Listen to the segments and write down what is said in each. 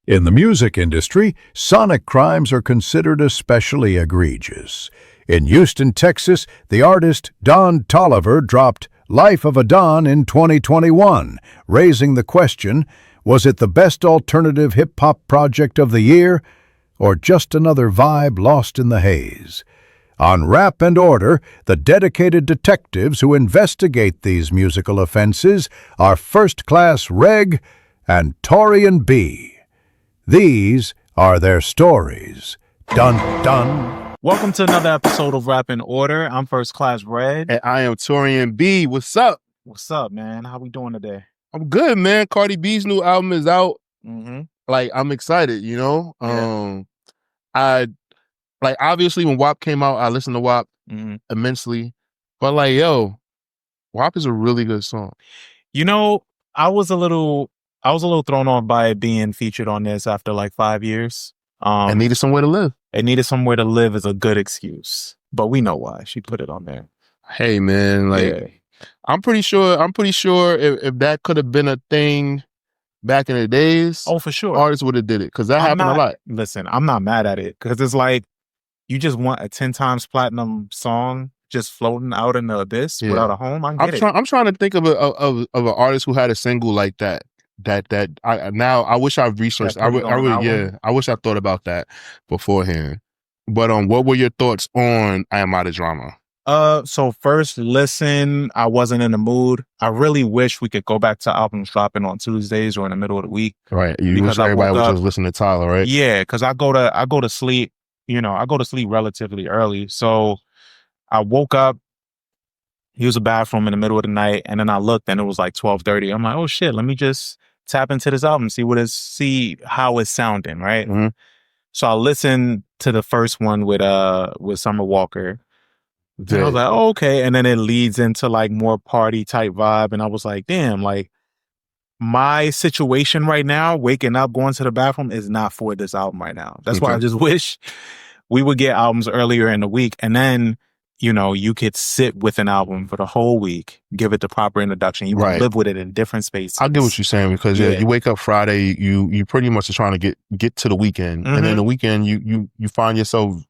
In the music industry, sonic crimes are considered especially egregious. In Houston, Texas, the artist Don Toliver dropped Life of a Don in 2021, raising the question, was it the best alternative hip-hop project of the year, or just another vibe lost in the haze? On Rap and Order, the dedicated detectives who investigate these musical offenses are first-class Regg and Taurian B. These are their stories. Dun dun. Welcome to another episode of Rap and Order. I'm First Class Red. And I am Taurian B. What's up? What's up, man? How we doing today? I'm good, man. Cardi B's new album is out. Mm-hmm. Like, I'm excited, you know? Yeah. Obviously, when WAP came out, I listened to WAP immensely. But, WAP is a really good song. You know, I was a little thrown off by it being featured on this after 5 years. It needed somewhere to live. It needed somewhere to live is a good excuse. But we know why. She put it on there. Hey, man, I'm pretty sure if that could have been a thing back in the days, oh, for sure, artists would have did it, because that happened a lot. Listen, I'm not mad at it, because it's like you just want a 10 times platinum song just floating out in the abyss without a home. I'm trying to think of an artist who had a single like that. I wish I researched. I wish I thought about that beforehand. But what were your thoughts on I Am Out of Drama? So first listen, I wasn't in the mood. I really wish we could go back to albums dropping on Tuesdays or in the middle of the week. Right. You wish everybody was just listening to Tyler, right? Yeah, because I go to sleep. I go to sleep relatively early. So I woke up, used the bathroom in the middle of the night, and then I looked and it was 12:30. I'm like, oh shit, let me just tap into this album, see how it's sounding, right? Mm-hmm. So I listened to the first one with Summer Walker. And I was like, oh, okay. And then it leads into more party type vibe. And I was like, damn, my situation right now, waking up, going to the bathroom is not for this album right now. That's why I just wish we would get albums earlier in the week. And then, you could sit with an album for the whole week, give it the proper introduction. You can live with it in different spaces. I get what you're saying, because you wake up Friday, you pretty much are trying to get to the weekend. Mm-hmm. And then the weekend, you find yourself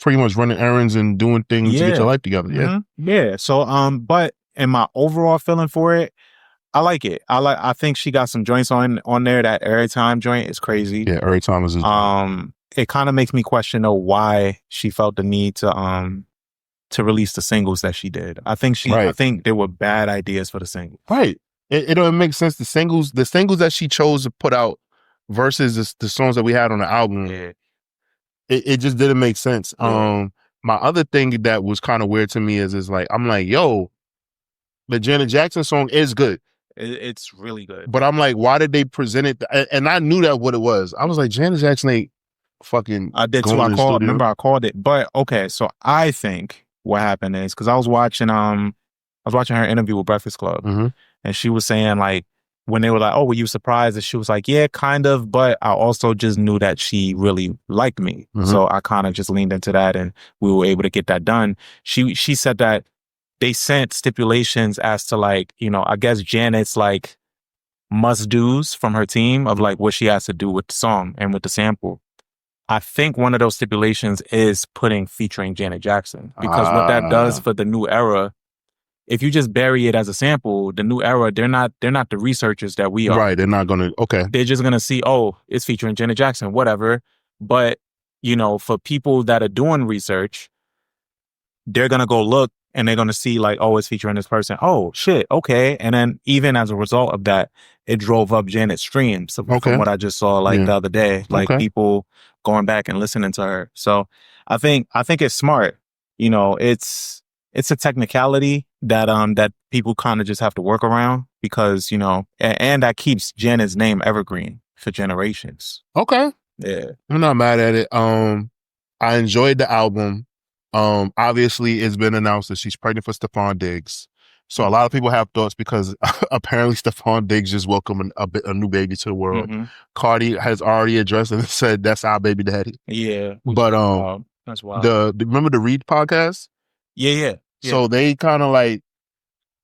pretty much running errands and doing things to get your life together. Yeah. Mm-hmm. Yeah. So, but in my overall feeling for it, I like it. I think she got some joints on there. That Every Time joint is crazy. Yeah, Every Time is it kind of makes me question why she felt the need to release the singles that she did. I think there were bad ideas for the singles. Right. It don't make sense. The singles that she chose to put out versus the songs that we had on the album. Yeah. It just didn't make sense. Yeah. My other thing that was kind of weird to me is I'm like, yo, the Janet Jackson song is good. It's really good. But I'm like, why did they present it? And I knew that what it was. I was like, Janet Jackson ain't fucking. I did too. I called it. But okay, so I think what happened is, because I was watching her interview with Breakfast Club, and she was saying when they were like, oh, were you surprised? And she was like, yeah, kind of, but I also just knew that she really liked me. Mm-hmm. So I kind of just leaned into that, and we were able to get that done. She said that they sent stipulations as to I guess Janet's must-dos from her team of what she has to do with the song and with the sample. I think one of those stipulations is featuring Janet Jackson, because what that does for the new era, if you just bury it as a sample, the new era, they're not the researchers that we are. Right, they're not going to, okay. They're just going to see, oh, it's featuring Janet Jackson, whatever. But, for people that are doing research, they're going to go look and they're going to see oh, it's featuring this person. Oh, shit, okay. And then even as a result of that, it drove up Janet's streams from what I just saw the other day. People going back and listening to her. So I think it's smart. It's a technicality that people kind of just have to work around, because, and that keeps Janet's name evergreen for generations. Okay. Yeah. I'm not mad at it. I enjoyed the album. Obviously it's been announced that she's pregnant for Stephon Diggs. So a lot of people have thoughts, because apparently Stephon Diggs just welcomed a new baby to the world. Mm-hmm. Cardi has already addressed it and said, that's our baby daddy. Yeah. But that's wild. Remember the Reed podcast? Yeah. So they kind of I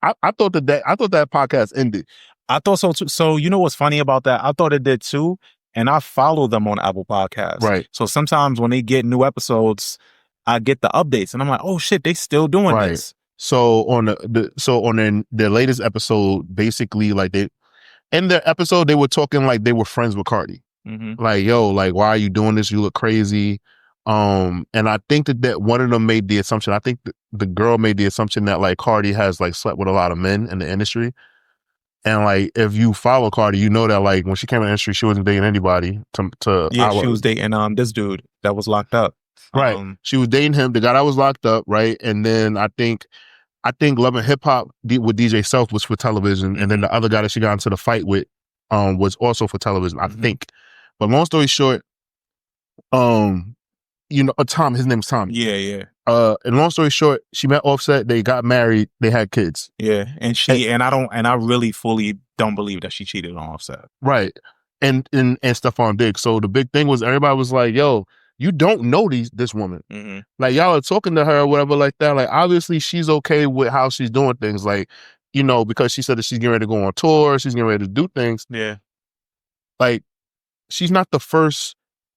thought that podcast ended. I thought so too. So you know what's funny about that? I thought it did too. and I follow them on Apple Podcasts. Right. So sometimes when they get new episodes, I get the updates, and I'm like, oh shit, they still doing this. So on the latest episode, basically, like in their episode, they were talking like they were friends with Cardi. Like, yo, like, why are you doing this? You look crazy. And I think that one of them made the assumption. I think the girl made the assumption that like Cardi has like slept with a lot of men in the industry. And like, if you follow Cardi, you know that like when she came in the industry, she wasn't dating anybody. She was dating this dude that was locked up. Right. She was dating him, the guy that was locked up, right? And then I think Love and Hip Hop with DJ Self was for television, and then the other guy that she got into the fight with was also for television, I think. But long story short, Tom, his name's Tom. Yeah. And long story short, she met Offset, they got married, they had kids. Yeah. And I really fully don't believe that she cheated on Offset. Right. And Stephon Diggs. So the big thing was everybody was like, yo, you don't know this woman. Like, y'all are talking to her or whatever like that. Like, obviously she's okay with how she's doing things. Like, because she said that she's getting ready to go on tour, she's getting ready to do things. Yeah. Like, she's not the first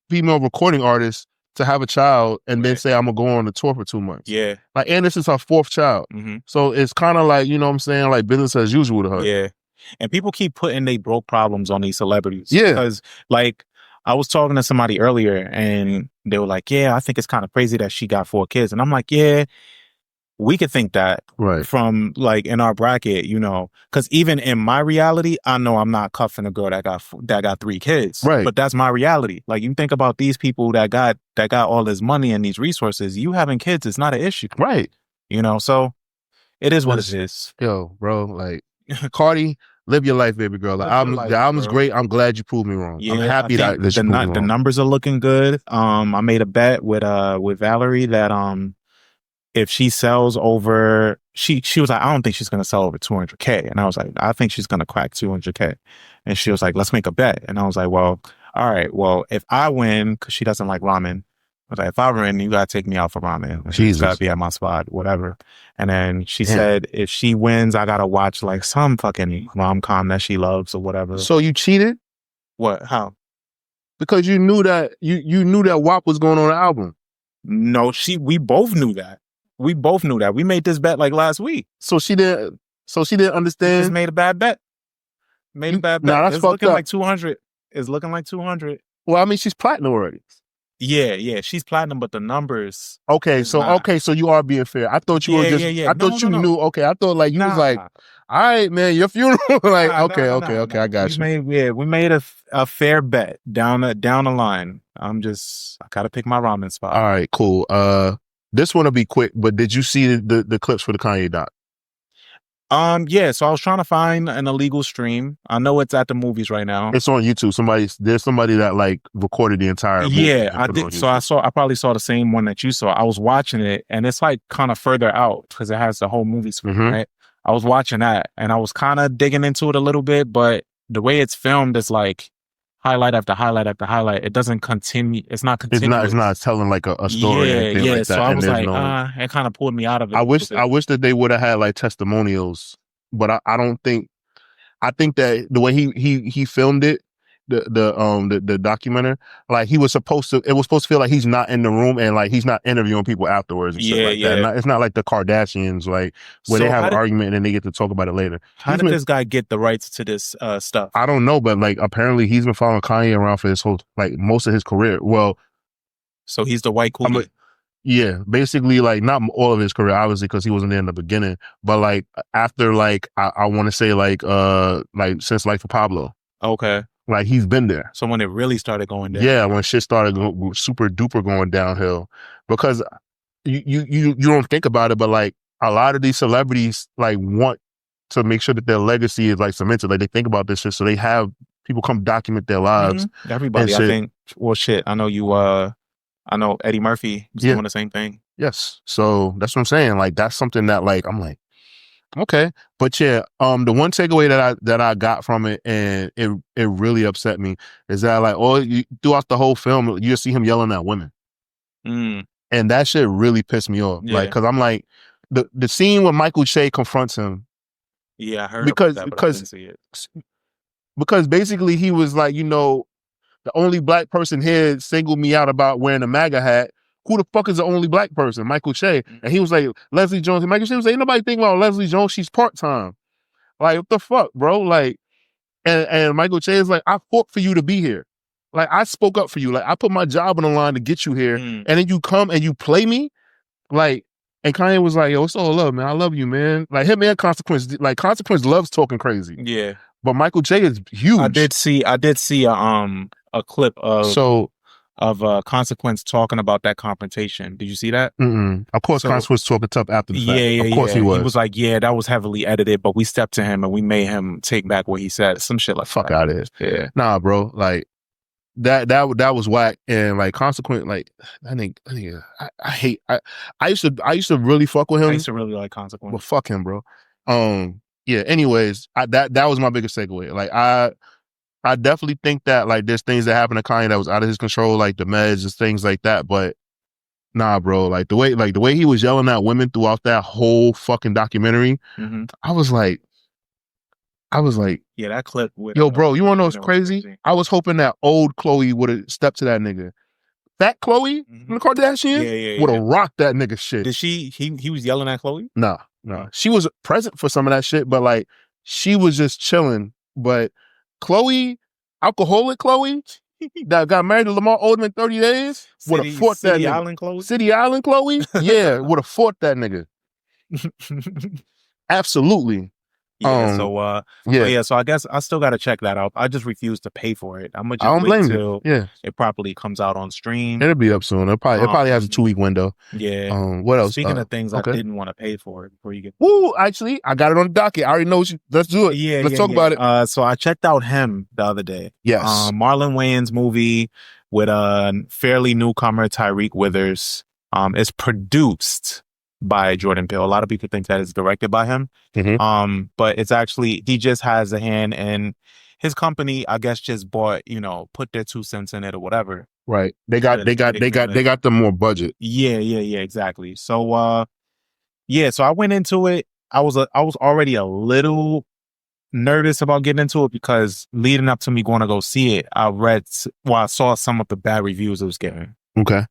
female recording artist to have a child and then say, I'm going to go on the tour for 2 months. Yeah. Like, and this is her fourth child. So it's kind of like, you know what I'm saying? Like, business as usual to her. Yeah. And people keep putting they broke problems on these celebrities. Yeah. Because, like, I was talking to somebody earlier and they were like, yeah, I think it's kind of crazy that she got 4 kids. And I'm like, yeah, we could think that from like in our bracket, because even in my reality, I know I'm not cuffing a girl that got 3 kids. Right. But that's my reality. Like, you think about these people that got all this money and these resources, you having kids is not an issue. Right. So it is what it is. Yo, bro, like Cardi, live your life, baby girl. Like, the album's great. I'm glad you proved me wrong. Yeah, I'm happy that you proved me wrong. The numbers are looking good. I made a bet with Valerie that if she sells over, she was like, I don't think she's gonna sell over 200K, and I was like, I think she's gonna crack 200K, and she was like, let's make a bet, and I was like, well, all right, well, if I win, because she doesn't like ramen. I was like, if I win, you gotta take me out for ramen. She's gotta be at my spot, whatever. And then she said, if she wins, I gotta watch like some fucking rom-com that she loves or whatever. So you cheated? What? How? Because you knew that you knew that WAP was going on the album. No, we both knew that. We both knew that. We made this bet like last week. So she didn't understand. She just made a bad bet. A bad bet. Nah, that's it's fucked looking up. like 200. It's looking like 200. Well, I mean, she's platinum already. Yeah, she's platinum, but the numbers. Okay, so you are being fair. I thought you were just. I thought you knew. Okay, I thought like you was like, all right, man, your funeral. Like, okay, I got you. We made a fair bet down the line. I gotta pick my ramen spot. All right, cool. This one will be quick, but did you see the clips for the Kanye doc? Yeah, so I was trying to find an illegal stream. I know it's at the movies right now. It's on YouTube. There's somebody that like recorded the entire movie. Yeah, I did. So I probably saw the same one that you saw. I was watching it and it's like kind of further out because it has the whole movie screen, right? I was watching that and I was kind of digging into it a little bit, but the way it's filmed is like highlight after highlight after highlight. It doesn't continue. It's not continuous. It's not telling like a story. Yeah. Like that. So I was like, it kind of pulled me out of it. I wish that they would have had like testimonials, but I don't think. I think that the way he filmed it, the documentary, like it was supposed to feel like he's not in the room and like he's not interviewing people afterwards and shit like that. It's not like the Kardashians, like where they have an argument and then they get to talk about it later. How did this guy get the rights to this stuff? I don't know, but like apparently he's been following Kanye around for his whole, like most of his career. Well, so he's the white cool. Yeah, basically like not all of his career, obviously, because he wasn't there in the beginning, but like after like I want to say like since Life of Pablo. Okay. Like he's been there. So when it really started going down. Yeah, when shit started super duper going downhill, because you don't think about it, but like a lot of these celebrities like want to make sure that their legacy is like cemented. Like they think about this shit, so they have people come document their lives. Everybody, I think. Well, shit. I know you. I know Eddie Murphy is doing the same thing. Yes. So that's what I'm saying. Like that's something that like I'm like, okay. But yeah, the one takeaway that I got from it, and it really upset me, is that like throughout the whole film you see him yelling at women. And that shit really pissed me off. Yeah. Like, cause I'm like, the scene where Michael Che confronts him. Yeah, I heard about that, but I didn't see it. Because basically he was like, the the only black person here singled me out about wearing a MAGA hat. Who the fuck is the only black person? Michael Che. And he was like, Leslie Jones. And Michael Che was like, ain't nobody thinking about Leslie Jones. She's part-time. Like, what the fuck, bro? Like, and Michael Che is like, I fought for you to be here. Like, I spoke up for you. Like, I put my job on the line to get you here. And then you come and you play me? Like, and Kanye was like, yo, it's all love, man. I love you, man. Like, him and Consequence, like, Consequence loves talking crazy. Yeah. But Michael Che is huge. I did see a clip of Consequence talking about that confrontation. Did you see that? Of course, Consequence was talking tough after the fact. Yeah, of course he was. He was like, yeah, that was heavily edited, but we stepped to him and we made him take back what he said. Some shit like fuck that. out of here. Yeah. Nah, bro. Like, that was whack. And like, Consequent, like, I used to really fuck with him. I used to really like Consequence. But fuck him, bro. Yeah, anyways, that was my biggest takeaway. Like, I definitely think that, like, there's things that happened to Kanye that was out of his control, like the meds and things like that. But nah, bro, like the way he was yelling at women throughout that whole fucking documentary, I was like, yeah, that clip with yo, bro, you wanna know what's crazy? I was hoping that old Chloe would have stepped to that nigga. That Chloe, the Kardashian, would have rocked that nigga shit. Did he was yelling at Chloe? Nah. She was present for some of that shit, but like, she was just chilling. But Chloe, alcoholic Chloe, that got married to Lamar Odom in 30 days, would have fought that nigga. City Island Chloe? City Island Chloe? Yeah, would have fought that nigga. Absolutely. Yeah, so I guess I still got to check that out. I just refuse to pay for it. I'm gonna just wait till it properly comes out on stream. It'll be up soon. It probably has a 2-week window. Yeah. What else? Speaking of things I didn't want to pay for before you get. Woo! Actually, I got it on the docket. I already know what let's do it. Yeah. Let's talk about it. So I checked out Him the other day. Yes. Marlon Wayans movie with a fairly newcomer Tyreek Withers. It's produced by Jordan Peele. A lot of people think that it's directed by him. But it's actually, he just has a hand, and his company, I guess, just bought, put their 2 cents in it or whatever. Right. They got the more budget. Yeah, exactly. So so I went into it. I was already a little nervous about getting into it because leading up to me going to go see it, I saw some of the bad reviews it was getting. Okay.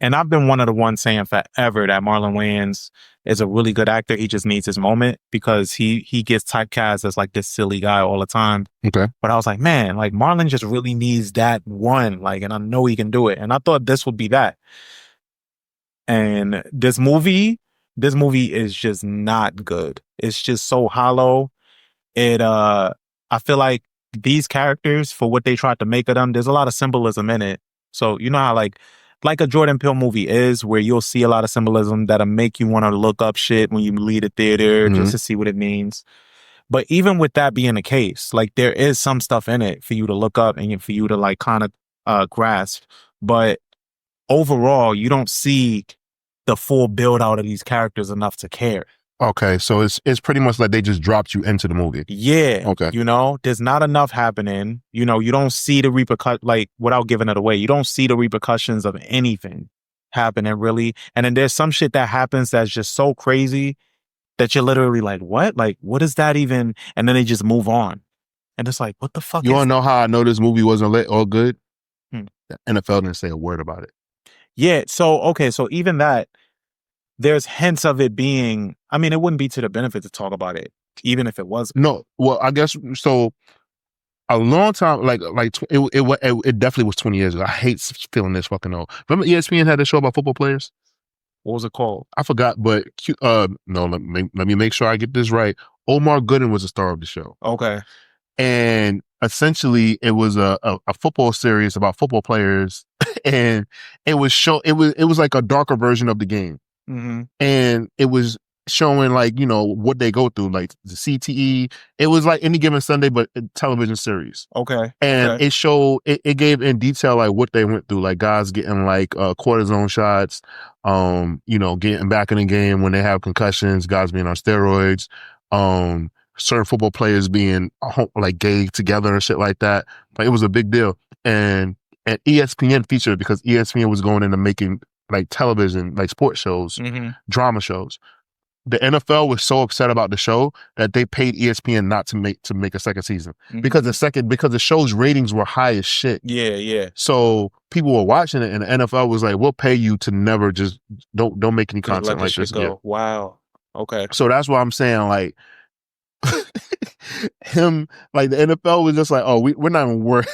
And I've been one of the ones saying forever that Marlon Wayans is a really good actor. He just needs his moment because he gets typecast as like this silly guy all the time. Okay. But I was like, man, like Marlon just really needs that one. Like, and I know he can do it. And I thought this would be that. And this movie is just not good. It's just so hollow. I feel like these characters, for what they tried to make of them, there's a lot of symbolism in it. So you know how like a Jordan Peele movie is, where you'll see a lot of symbolism that'll make you want to look up shit when you leave the theater just to see what it means. But even with that being the case, like there is some stuff in it for you to look up and for you to like kind of grasp. But overall, you don't see the full build out of these characters enough to care. Okay, so it's pretty much like they just dropped you into the movie. Yeah. Okay. There's not enough happening. You don't see the without giving it away, you don't see the repercussions of anything happening really. And then there's some shit that happens that's just so crazy that you're literally like, what? Like, what is that even? And then they just move on. And it's like, what the fuck? You want to know how I know this movie wasn't lit or good? The NFL didn't say a word about it. Yeah. So even that, there's hints of it being, I mean, it wouldn't be to the benefit to talk about it, even if it was. No, well, I guess, so a long time, it definitely was 20 years ago. I hate feeling this fucking old. Remember ESPN had a show about football players? What was it called? I forgot, but no, let me make sure I get this right. Omar Gooding was the star of the show. Okay. And essentially it was a football series about football players, and it was like a darker version of the game. And it was showing like, what they go through, like the CTE. It was like Any Given Sunday, but a television series. Okay. And it showed, it gave in detail like what they went through, like guys getting like cortisone shots, getting back in the game when they have concussions, guys being on steroids, certain football players being like gay together and shit like that. Like, it was a big deal. And ESPN featured it because ESPN was going into making like television, like sports shows, drama shows. the NFL was so upset about the show that they paid ESPN not to make a second season because the show's ratings were high as shit. Yeah. So people were watching it, and the NFL was like, "We'll pay you to never just don't make any content like this." Go. Yeah. Wow. Okay. So that's why I'm saying like him, like the NFL was just like, "Oh, we're not even worried."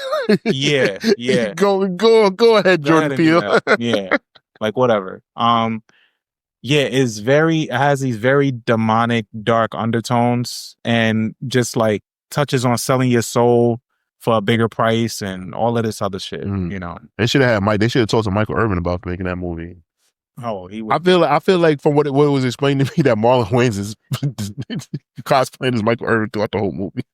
Yeah. Go ahead, Jordan Peele. Yeah. Like whatever. Yeah, it has these very demonic, dark undertones, and just like touches on selling your soul for a bigger price and all of this other shit. You know, they should have talked to Michael Irvin about making that movie. Oh, he would. I feel like from what it was explained to me that Marlon Wayans is cosplaying as Michael Irvin throughout the whole movie.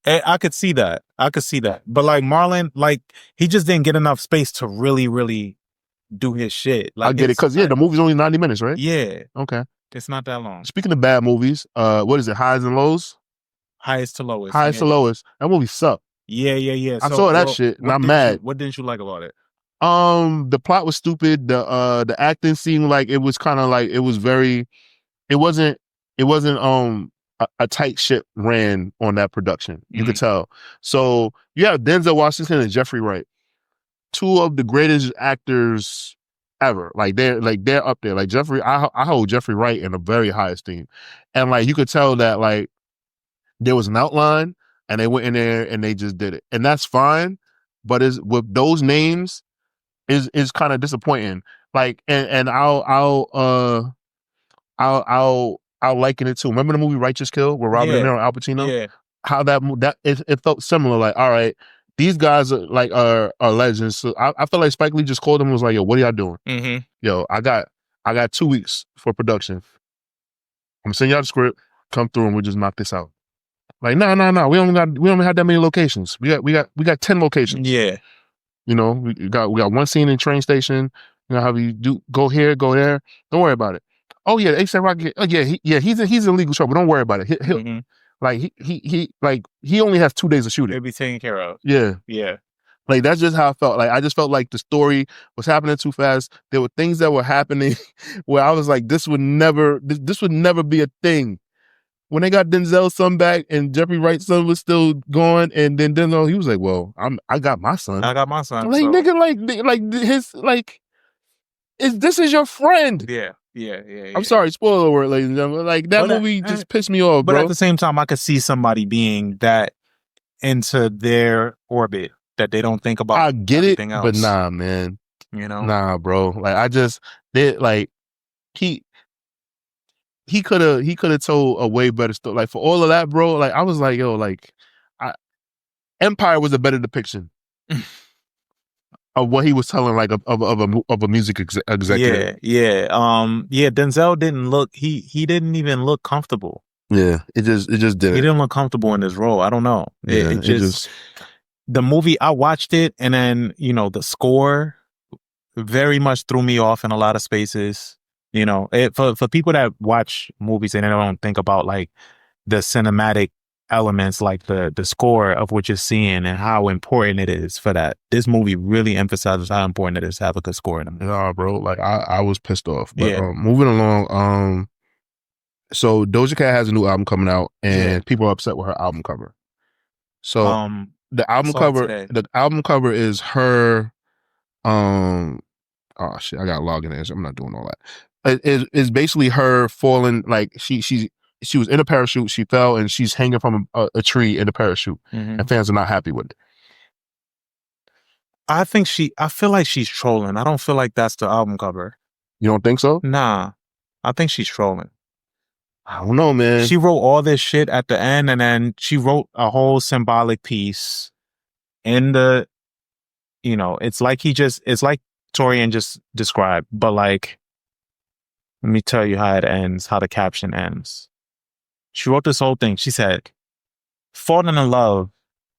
I could see that. But like Marlon, like he just didn't get enough space to really do his shit. Like, I get it because the movie's only 90 minutes, right? Yeah. Okay. It's not that long. Speaking of bad movies, what is it? Highs and Lows? Highest to Lowest. Highest to Lowest. That movie sucked. Yeah. I saw that shit and I'm mad. What didn't you like about it? The plot was stupid. The acting seemed like it was kind of like it wasn't a tight ship ran on that production. You could tell. So you have Denzel Washington and Jeffrey Wright, two of the greatest actors ever. Like they're up there. Like Jeffrey, I hold Jeffrey Wright in a very high esteem, and like you could tell that like there was an outline and they went in there and they just did it, and that's fine. But with those names is kind of disappointing. Like and I'll liken it to, remember the movie Righteous Kill with Robert De Niro and Al Pacino? Yeah. How it felt similar. Like, all right, these guys are legends. So I feel like Spike Lee just called them and was like, yo, what are y'all doing? Yo, I got 2 weeks for production. I'm gonna send y'all the script, come through and we'll just knock this out. Like, no. We don't have that many locations. We got 10 locations. Yeah. You know, we got one scene in train station. You know how we do go here, go there. Don't worry about it. Oh yeah, ASAP Rocky. Oh yeah, he's in legal trouble. Don't worry about it. He'll like he only has 2 days of shooting. It'll be taken care of. Yeah. Like that's just how I felt. Like I just felt like the story was happening too fast. There were things that were happening where I was like, this would never be a thing. When they got Denzel's son back and Jeffrey Wright's son was still going, and then Denzel, he was like, "Well, I got my son. I got my son." Like so. nigga, this is your friend. Yeah. I'm sorry, spoiler alert, ladies and gentlemen. Like that movie just pissed me off, but bro. At the same time, I could see somebody being that into their orbit that they don't think about. I get it, else. But nah, man. You know, nah, bro. Like I just did like he could have told a way better story. Like for all of that, bro. Like I was like, yo, like Empire was a better depiction of what he was telling, like of a music executive. Yeah. Denzel didn't look. He didn't even look comfortable. Yeah, it just didn't. He didn't look comfortable in his role. I don't know. It just the movie. I watched it, and then the score very much threw me off in a lot of spaces. For people that watch movies and they don't think about like the cinematic elements, like the score of what you're seeing and how important it is for that. This movie really emphasizes how important it is to have a good score in them. Nah, bro. Like I was pissed off. But moving along, so Doja Cat has a new album coming out, and people are upset with her album cover. So the album cover is her. Oh shit! I got login in. I'm not doing all that. It's basically her falling, like she was in a parachute, she fell, and she's hanging from a tree in a parachute, and fans are not happy with it. I feel like she's trolling. I don't feel like that's the album cover. You don't think so? Nah, I think she's trolling. I don't know, man. She wrote all this shit at the end, and then she wrote a whole symbolic piece in the, it's like Taurian just described, but like, let me tell you how it ends, how the caption ends. She wrote this whole thing. She said, "Falling in love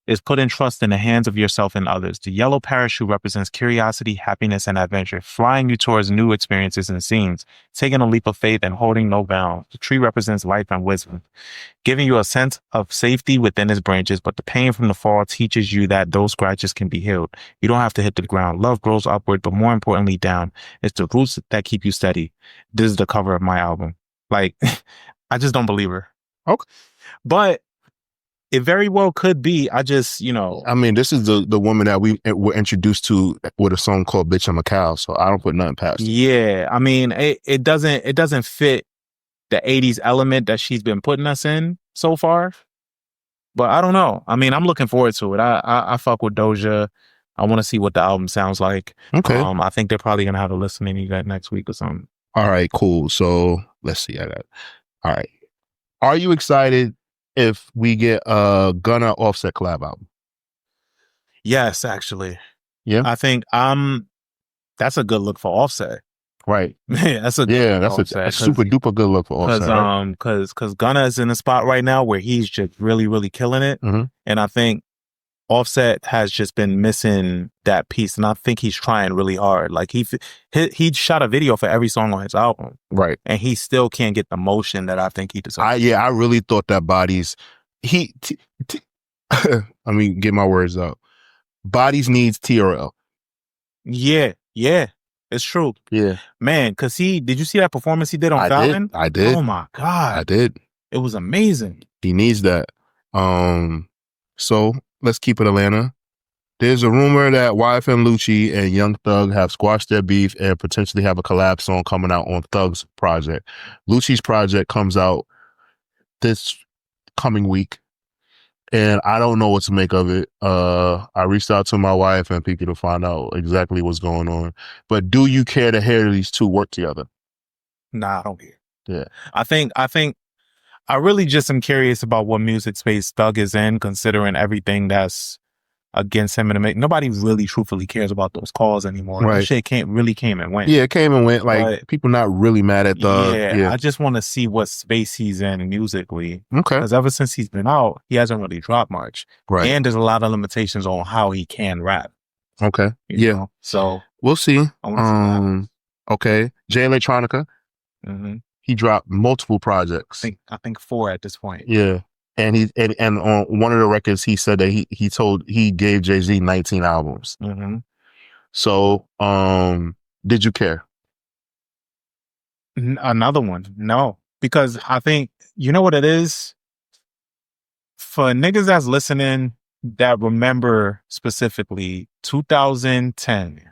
is putting trust in the hands of yourself and others. The yellow parachute represents curiosity, happiness, and adventure, flying you towards new experiences and scenes, taking a leap of faith and holding no bounds. The tree represents life and wisdom, giving you a sense of safety within its branches, but the pain from the fall teaches you that those scratches can be healed. You don't have to hit the ground. Love grows upward, but more importantly, down. It's the roots that keep you steady. This is the cover of my album." Like, I just don't believe her. Okay. But it very well could be. I just, I mean, this is the woman that we were introduced to with a song called "Bitch I'm a Cow," so I don't put nothing past it. Yeah, I mean, it doesn't fit the 80s element that she's been putting us in so far. But I don't know. I mean, I'm looking forward to it. I fuck with Doja. I want to see what the album sounds like. Okay. I think they're probably gonna have a listening event next week or something. All right, cool. So let's see. All right. Are you excited if we get a Gunna Offset collab album? Yes, actually. Yeah. I think that's a good look for Offset. Right. That's a super duper good look for Offset. Because Gunna is in a spot right now where he's just really, really killing it. Mm-hmm. And I think Offset has just been missing that piece, and I think he's trying really hard. Like he shot a video for every song on his album, right? And he still can't get the motion that I think he deserves. I really thought that Bodies, I mean, get my words out. Bodies needs TRL. Yeah, it's true. Yeah, man. Cause did you see that performance he did on Fallon? I did. Oh my God, I did. It was amazing. He needs that. So let's keep it Atlanta. There's a rumor that YFN Lucci and Young Thug have squashed their beef and potentially have a collab song coming out on Thug's project. Lucci's project comes out this coming week, and I don't know what to make of it. I reached out to my wife and people to find out exactly what's going on. But do you care to hear these two work together? Nah, I don't care. Yeah. I think I really just am curious about what music space Thug is in, considering everything that's against him. And nobody really truthfully cares about those calls anymore. Right. That shit came and went. Yeah, it came and went. Like, people not really mad at Thug. Yeah, I just want to see what space he's in musically. Okay. Because ever since he's been out, he hasn't really dropped much. Right. And there's a lot of limitations on how he can rap. Okay. You know? So we'll see. I okay. Jay Electronica. Mm-hmm. He dropped multiple projects. I think 4 at this point. Yeah. And and on one of the records, he said that he gave Jay-Z 19 albums. Mm-hmm. So, did you care? Another one? No, because I think, you know what it is? For niggas that's listening that remember specifically 2010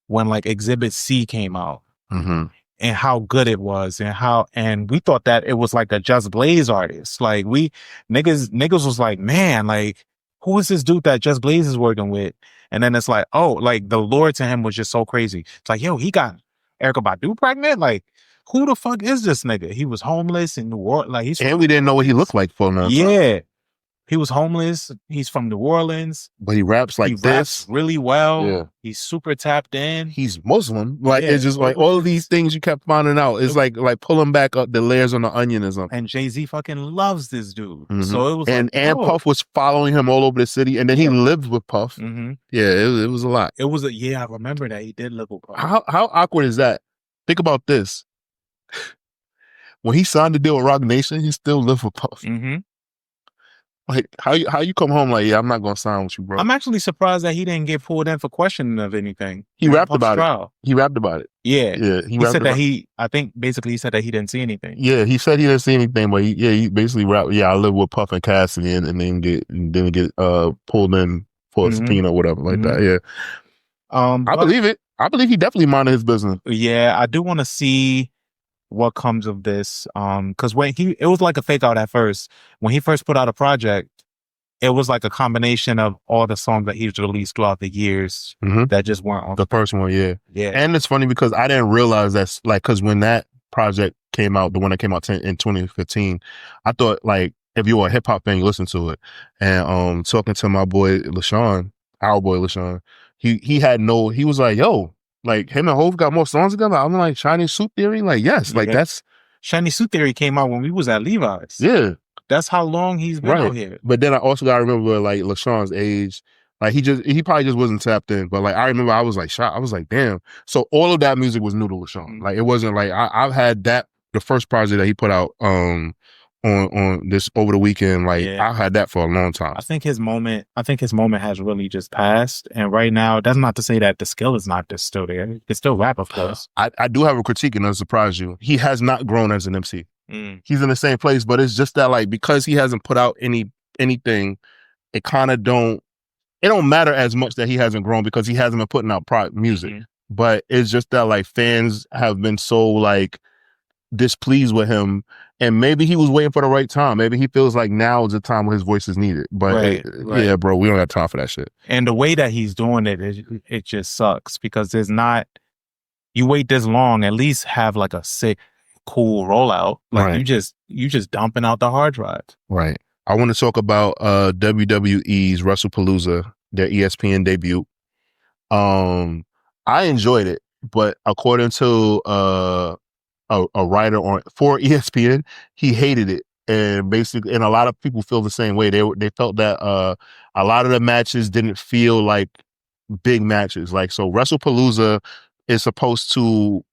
when like Exhibit C came out. Mm-hmm. And how good it was, and we thought that it was like a Just Blaze artist. Like niggas was like, man, like who is this dude that Just Blaze is working with? And then it's like, oh, like the lore to him was just so crazy. It's like, yo, he got Erykah Badu pregnant. Like, who the fuck is this nigga? He was homeless in New Orleans. Like and we didn't know what he looked like for now. Yeah. He was homeless. He's from New Orleans. But he raps like raps really well. Yeah. He's super tapped in. He's Muslim. Like, it's just like all of these things you kept finding out. It's like pulling back up the layers on the onion or something. And Jay-Z fucking loves this dude. Mm-hmm. So it was and Puff was following him all over the city. And then he lived with Puff. Mm-hmm. Yeah, it was a lot. It was I remember that. He did live with Puff. How awkward is that? Think about this. When he signed the deal with Roc Nation, he still lived with Puff. Mm-hmm. Like, how you come home like, yeah, I'm not going to sign with you, bro. I'm actually surprised that he didn't get pulled in for questioning of anything. He rapped about it. He rapped about it. Yeah. Yeah. He said that I think basically he said that he didn't see anything. Yeah, he said he didn't see anything, but he basically rapped, yeah, I live with Puff and Cassidy and then get pulled in for a subpoena or whatever like that. Yeah. I believe it. I believe he definitely minded his business. Yeah, I do want to see what comes of this, because when it was like a fake out at first. When he first put out a project, it was like a combination of all the songs that he's released throughout the years that just weren't on the first one. Yeah. And it's funny because I didn't realize that's like, because when that project came out, the one that came out in 2015, I thought, like, if you were a hip hop fan, you listen to it. And talking to my boy LaShawn, our boy LaShawn, he was like, yo, like, him and Hov got more songs together. I'm like, Shiny Suit Theory? Like, yes. Like, that's... Shiny Suit Theory came out when we was at Levi's. Yeah. That's how long he's been out here. But then I also got to remember, like, LaShawn's age. Like, he probably just wasn't tapped in. But, like, I remember I was, like, shocked. I was like, damn. So all of that music was new to LaShawn. Like, it wasn't, like, I've had that, the first project that he put out on on this over the weekend. Like I had that for a long time. I think his moment has really just passed. And right now, that's not to say that the skill is not just still there. It's still rap, of course. I do have a critique, and it'll surprise you. He has not grown as an MC. He's in the same place, but it's just that like because he hasn't put out anything, it kind of don't matter as much that he hasn't grown because he hasn't been putting out music. But it's just that like fans have been so like displeased with him, and maybe he was waiting for the right time. Maybe he feels like now is the time where his voice is needed. But yeah, bro, we don't have time for that shit. And the way that he's doing it just sucks because there's not. You wait this long, at least have like a sick, cool rollout. Like you just dumping out the hard drive. Right. I want to talk about WWE's WrestlePalooza, their ESPN debut. I enjoyed it, but according to a writer for ESPN, he hated it, and a lot of people feel the same way. They felt that a lot of the matches didn't feel like big matches. Like so, WrestlePalooza is supposed to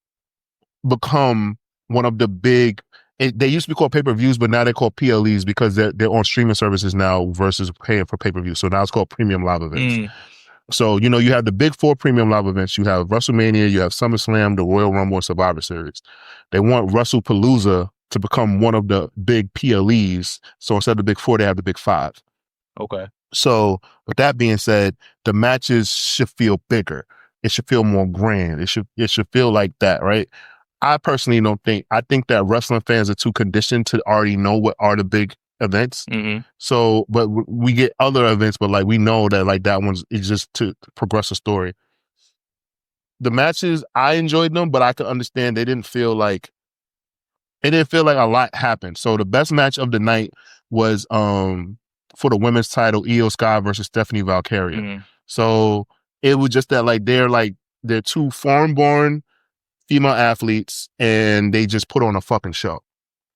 become one of the big. They used to be called pay-per-views, but now they're called PLEs because they're on streaming services now versus paying for pay-per-view. So now it's called premium live events. So, you know, you have the big 4 premium live events. You have WrestleMania, you have SummerSlam, the Royal Rumble, and Survivor Series. They want WrestlePalooza to become one of the big PLEs. So instead of the big 4, they have the big 5. Okay. So with that being said, the matches should feel bigger. It should feel more grand. It should feel like that, right? I personally don't think. I think that wrestling fans are too conditioned to already know what are the big events. So, but we get other events, but like we know that like that one's is just to progress a story. The matches, I enjoyed them, but I could understand they didn't feel like a lot happened. So the best match of the night was for the women's title, Io Sky versus Stephanie Valkyria. So it was just that like they're 2 foreign-born female athletes, and they just put on a fucking show.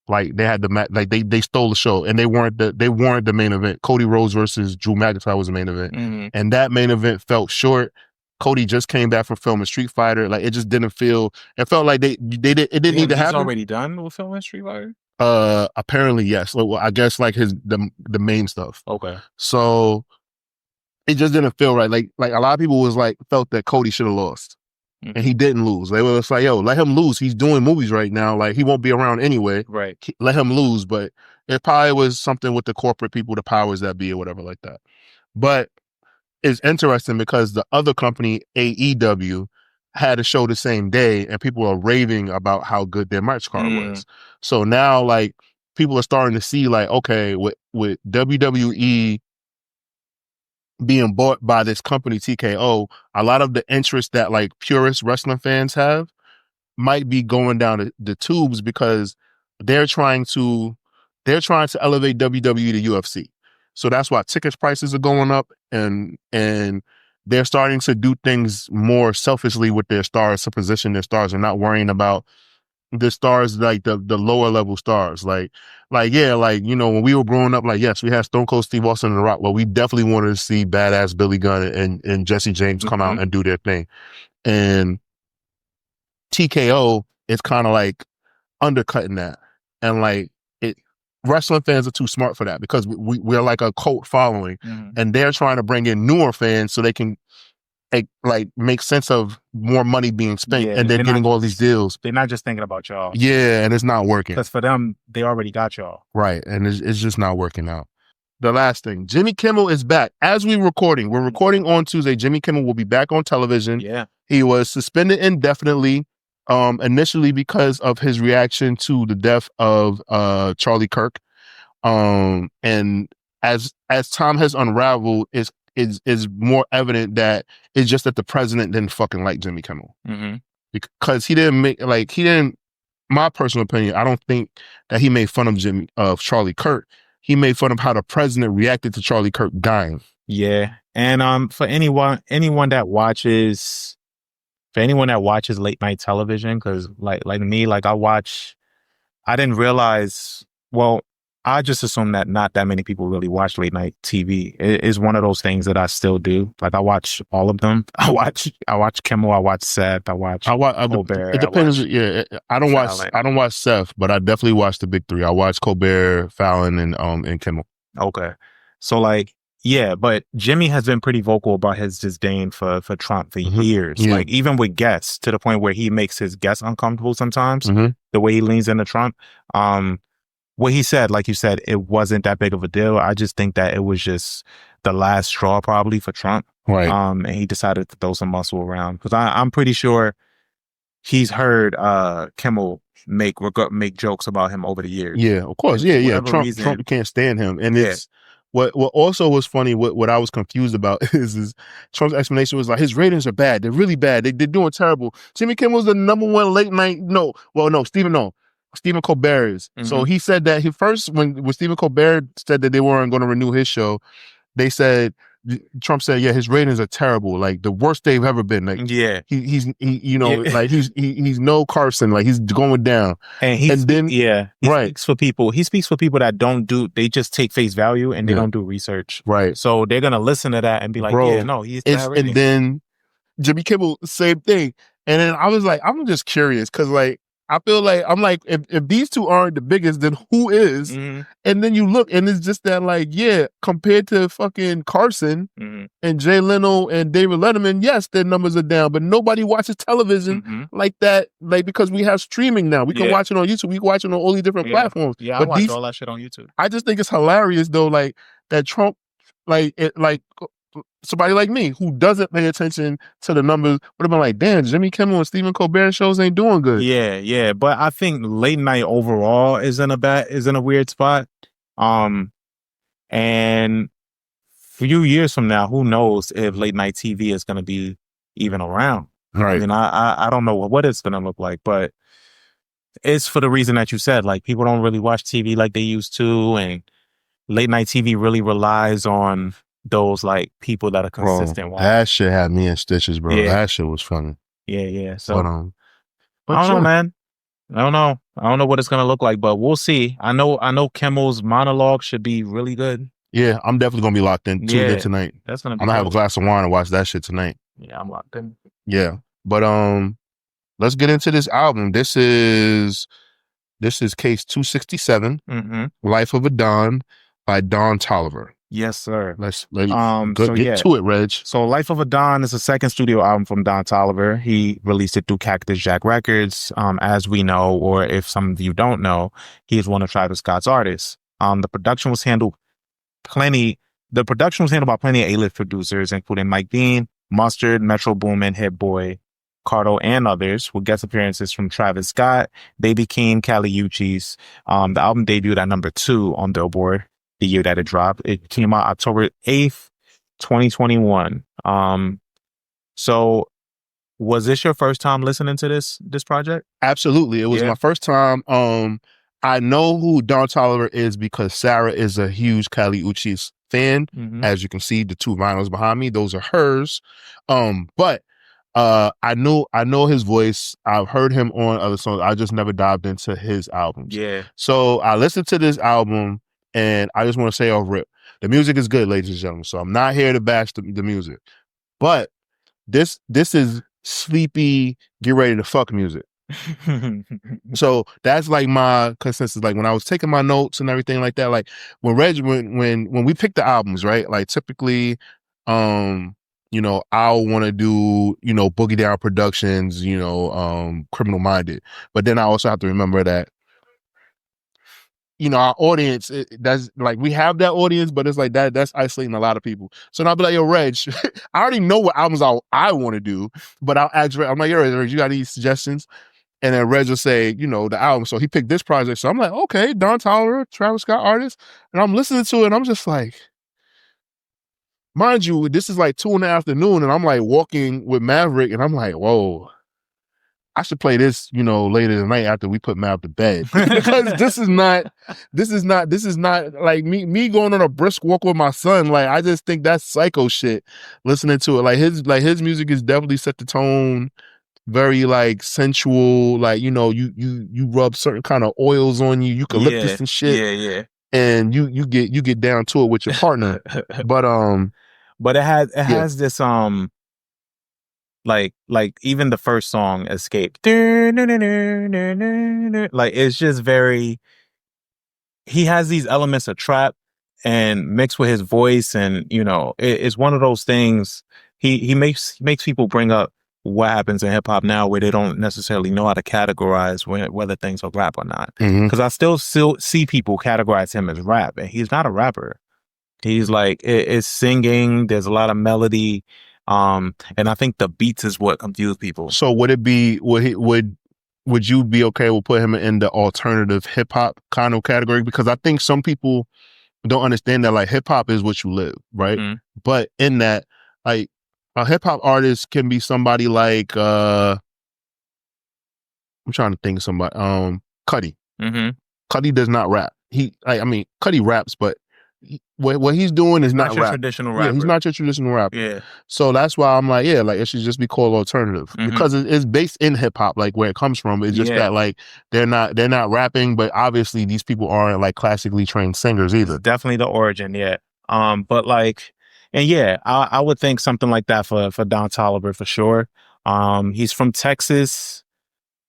Like they had like they stole the show, and they weren't the main event. Cody Rhodes versus Drew McIntyre was the main event, and that main event felt short. Cody just came back from filming Street Fighter. Like it just didn't feel. It felt like it didn't need to happen. He's already done with filming Street Fighter. Apparently yes. Well, I guess like the main stuff. Okay. So it just didn't feel right. Like a lot of people felt that Cody should have lost. And he didn't lose. They were just like, yo, let him lose. He's doing movies right now. Like, he won't be around anyway. Right. Let him lose. But it probably was something with the corporate people, the powers that be or whatever like that. But it's interesting because the other company, AEW, had a show the same day, and people are raving about how good their match card was. So now, like, people are starting to see, like, okay, with WWE being bought by this company TKO, a lot of the interest that like purist wrestling fans have might be going down the tubes because they're trying to elevate WWE to UFC. So that's why ticket prices are going up, and they're starting to do things more selfishly with their stars to position their stars and not worrying about the stars, like the lower level stars. Like, yeah, like, you know, when we were growing up, like, yes, we had Stone Cold Steve Austin and The Rock, but we definitely wanted to see badass Billy Gunn and Jesse James come out and do their thing. And TKO is kind of like undercutting that. And like wrestling fans are too smart for that because we're like a cult following, and they're trying to bring in newer fans so they can like make sense of more money being spent, and they're getting all these deals. They're not just thinking about y'all. Yeah, and it's not working. Because for them, they already got y'all. Right, and it's just not working out. The last thing, Jimmy Kimmel is back. As we're recording on Tuesday, Jimmy Kimmel will be back on television. Yeah. He was suspended indefinitely, initially because of his reaction to the death of Charlie Kirk. And as time has unraveled, is more evident that it's just that the president didn't fucking like Jimmy Kimmel. Because he didn't, my personal opinion, I don't think that he made fun of Charlie Kirk. He made fun of how the president reacted to Charlie Kirk dying. Yeah. And for anyone that watches late night television, because like me, like I didn't realize, well, I just assume that not that many people really watch late night TV. It is one of those things that I still do. Like I watch all of them. I watch Kimmel. I watch Seth. I watch Colbert. It depends. I don't watch Seth, but I definitely watch the big three. I watch Colbert, Fallon, and Kimmel. Okay, so like. Yeah, but Jimmy has been pretty vocal about his disdain for Trump for years. Yeah. Like even with guests, to the point where he makes his guests uncomfortable sometimes. The way he leans into Trump. What he said, like you said, it wasn't that big of a deal. I just think that it was just the last straw probably for Trump. Right. And he decided to throw some muscle around. Because I'm pretty sure he's heard Kimmel make jokes about him over the years. Yeah, of course. Yeah. Trump can't stand him. And it's what also was funny, what I was confused about is Trump's explanation was like, his ratings are bad. They're really bad. They're doing terrible. Jimmy Kimmel's the #1 late night. Stephen Colbert is. So he said that when Stephen Colbert said that they weren't going to renew his show, Trump said, yeah, his ratings are terrible, like the worst they've ever been. Like, he's no Carson, like he's going down. And he speaks for people. He speaks for people that they just take face value and they don't do research. Right. So they're gonna listen to that and be like, he's bad ratings. And then Jimmy Kimmel, same thing. And then I was like, I'm just curious because like I feel like if these two aren't the biggest, then who is? And then you look and it's just that like, compared to fucking Carson and Jay Leno and David Letterman, yes, their numbers are down, but nobody watches television like that, like because we have streaming now. We can watch it on YouTube. We can watch it on all these different platforms. Yeah, I watch all that shit on YouTube. I just think it's hilarious though, like that Trump, somebody like me who doesn't pay attention to the numbers would have been like, damn, Jimmy Kimmel and Stephen Colbert shows ain't doing good. Yeah. But I think late night overall is in a weird spot. And few years from now, who knows if late night TV is going to be even around. Right. I mean, I don't know what it's going to look like, but it's for the reason that you said, like people don't really watch TV like they used to. And late night TV really relies on those like people that are consistent. Bro, that shit had me in stitches, bro. That shit was funny. Yeah. So but I don't know, man. I don't know what it's gonna look like, but we'll see. I know Kimmel's monologue should be really good. Yeah, I'm definitely gonna be locked in. Tuned in tonight. That's gonna be I'm gonna have a glass of wine and watch that shit tonight. Yeah, I'm locked in. Yeah. But let's get into this album. This is case 267, Life of a Don by Don Toliver. Yes, sir. Let's get to it, Reg. So Life of a Don is the second studio album from Don Toliver. He released it through Cactus Jack Records. As we know, or if some of you don't know, he is one of Travis Scott's artists. The production was handled by plenty of A-list producers, including Mike Dean, Mustard, Metro Boomin, Hit Boy, Cardo, and others, with guest appearances from Travis Scott, Baby Keem, Kali Uchis. The album debuted at number 2 on Billboard the year that it dropped. It came out October 8th, 2021. So was this your first time listening to this project? Absolutely. It was my first time. I know who Don Toliver is because Sarah is a huge Kali Uchis fan. As you can see, the 2 vinyls behind me, those are hers. But I know his voice. I've heard him on other songs. I just never dived into his albums. Yeah. So I listened to this album and I just want to say off rip, the music is good, ladies and gentlemen. So I'm not here to bash the music, but this is sleepy, get ready to fuck music. So that's like my consensus. Like when I was taking my notes and everything like that, like when we pick the albums, right? Like typically, I'll want to do, Boogie Down Productions, Criminal Minded. But then I also have to remember that, our audience, that's like, we have that audience, but it's like that's isolating a lot of people. So then I'll be like, yo, Reg, I already know what albums I want to do, but I'll ask Reg, I'm like, yo, Reg, you got any suggestions? And then Reg will say, the album. So he picked this project. So I'm like, okay, Don Toliver, Travis Scott artist. And I'm listening to it and I'm just like, mind you, this is like 2 in the afternoon and I'm like walking with Maverick and I'm like, whoa, I should play this, later tonight after we put Mav to bed. Because this is not like me going on a brisk walk with my son. Like, I just think that's psycho shit listening to it. Like his music is definitely set the tone, very like sensual, like, you rub certain kind of oils on you, eucalyptus and shit. Yeah. and you get down to it with your partner. But it has this like even the first song, Escape. Like it's just very, he has these elements of trap and mixed with his voice, and it's one of those things. He makes people bring up what happens in hip hop now, where they don't necessarily know how to categorize whether things are rap or not. Because I still see people categorize him as rap, and he's not a rapper. He's like it's singing. There's a lot of melody, and I think the beats is what confuse people. So would it be would you be okay with putting him in the alternative hip hop kind of category? Because I think some people don't understand that like hip hop is what you live, right? But in that, like a hip hop artist can be somebody like I'm trying to think of somebody. Cudi. Cudi does not rap. Cudi raps, but what he's doing is not your rap. traditional rapper. Yeah, he's not your traditional rapper. Yeah. So that's why I'm like, yeah, like it should just be called alternative because it's based in hip hop, like where it comes from. It's just that like they're not rapping, but obviously these people aren't like classically trained singers either. It's definitely the origin, yeah. But like, and yeah, I would think something like that for Don Toliver for sure. He's from Texas.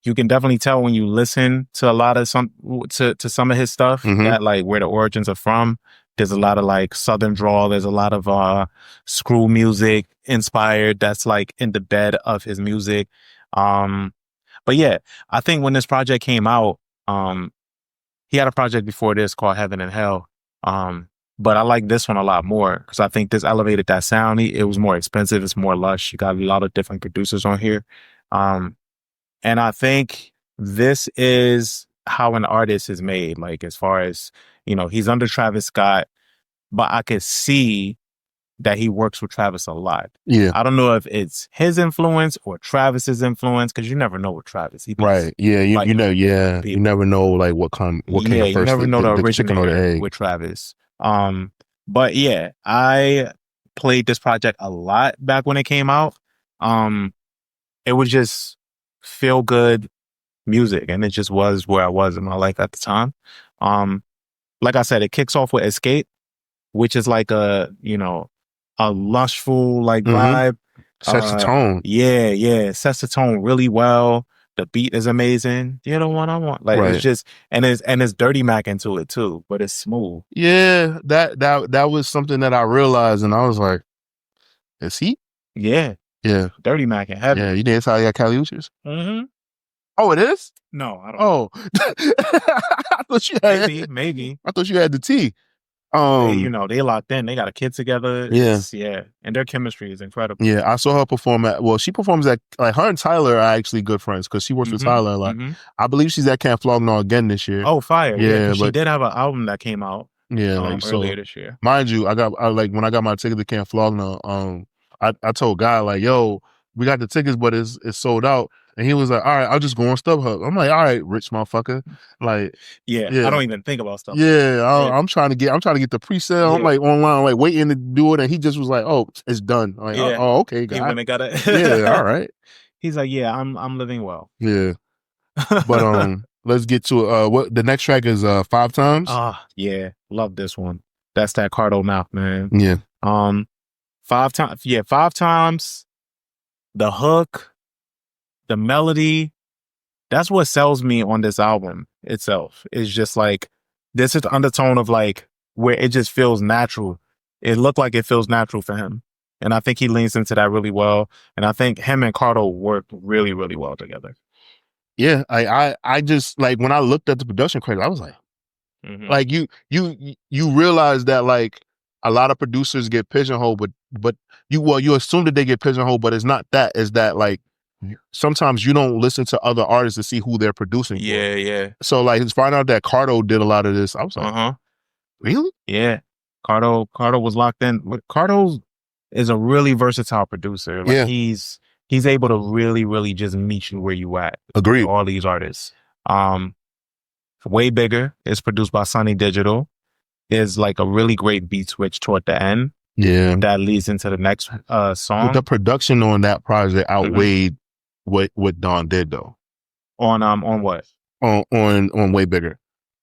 You can definitely tell when you listen to a lot of some of his stuff that like where the origins are from. There's a lot of like Southern drawl. There's a lot of screw music inspired that's like in the bed of his music. But yeah, I think when this project came out, he had a project before this called Heaven and Hell. But I like this one a lot more because I think this elevated that sound. It was more expensive. It's more lush. You got a lot of different producers on here. And I think this is how an artist is made. Like as far as, he's under Travis Scott, but I could see that he works with Travis a lot. Yeah. I don't know if it's his influence or Travis's influence, because you never know with Travis. Right. Yeah. You never know like what came first. You never know the chicken or the originator egg with Travis. But yeah, I played this project a lot back when it came out. It was just feel good music, and it just was where I was in my life at the time. Like I said, it kicks off with Escape, which is like a lushful like vibe. Sets the tone. Yeah. Sets the tone really well. The beat is amazing. You're the one I want. Like it's just, and it's Dirty Mac into it too, but it's smooth. Yeah, that was something that I realized, and I was like, is he? Yeah. Yeah. Dirty Mac in heaven. Yeah, you did how you got Cali Uchis? Oh, it is? No, I don't. Oh, I thought you had maybe. I thought you had the T. They locked in. They got a kid together. Yeah. And their chemistry is incredible. Yeah, I saw her perform she performs at, like, her and Tyler are actually good friends because she works with Tyler a lot. I believe she's at Camp Flognaw again this year. Oh, fire. Yeah, she did have an album that came out earlier this year. Mind you, when I got my ticket to Camp Flognaw, I told Guy, like, yo, we got the tickets, but it's sold out. And he was like, all right, I'll just go on StubHub. I'm like, all right, rich motherfucker. Like, yeah. I don't even think about stuff. Yeah, I'm trying to get the pre-sale. I'm like online, like waiting to do it. And he just was like, oh, it's done. I'm like, oh, okay, guy. He went and got it. Yeah, all right. He's like, yeah, I'm living well. Yeah. But let's get to it. What the next track is 5 Times. Yeah. Love this one. That's that Cardo mouth, man. Yeah. 5 Times. Yeah, 5 Times. The hook. The melody, that's what sells me on this album itself. It's just like, this is the undertone of like, where it just feels natural. It looked like it feels natural for him. And I think he leans into that really well. And I think him and Cardo work really, really well together. Yeah, I just, like, when I looked at the production credit, I was like, like you realize that like a lot of producers get pigeonholed, but you assume that they get pigeonholed, but it's not that. It's that like, sometimes you don't listen to other artists to see who they're producing for. Yeah. So like, to find out that Cardo did a lot of this, I was like, really? Yeah. Cardo was locked in. Cardo is a really versatile producer. Like he's able to really, really just meet you where you at. Agreed. All these artists. Way Bigger is produced by Sunny Digital. Is like a really great beat switch toward the end. Yeah. That leads into the next song. The production on that project outweighed what Don did though. On what? On Way Bigger.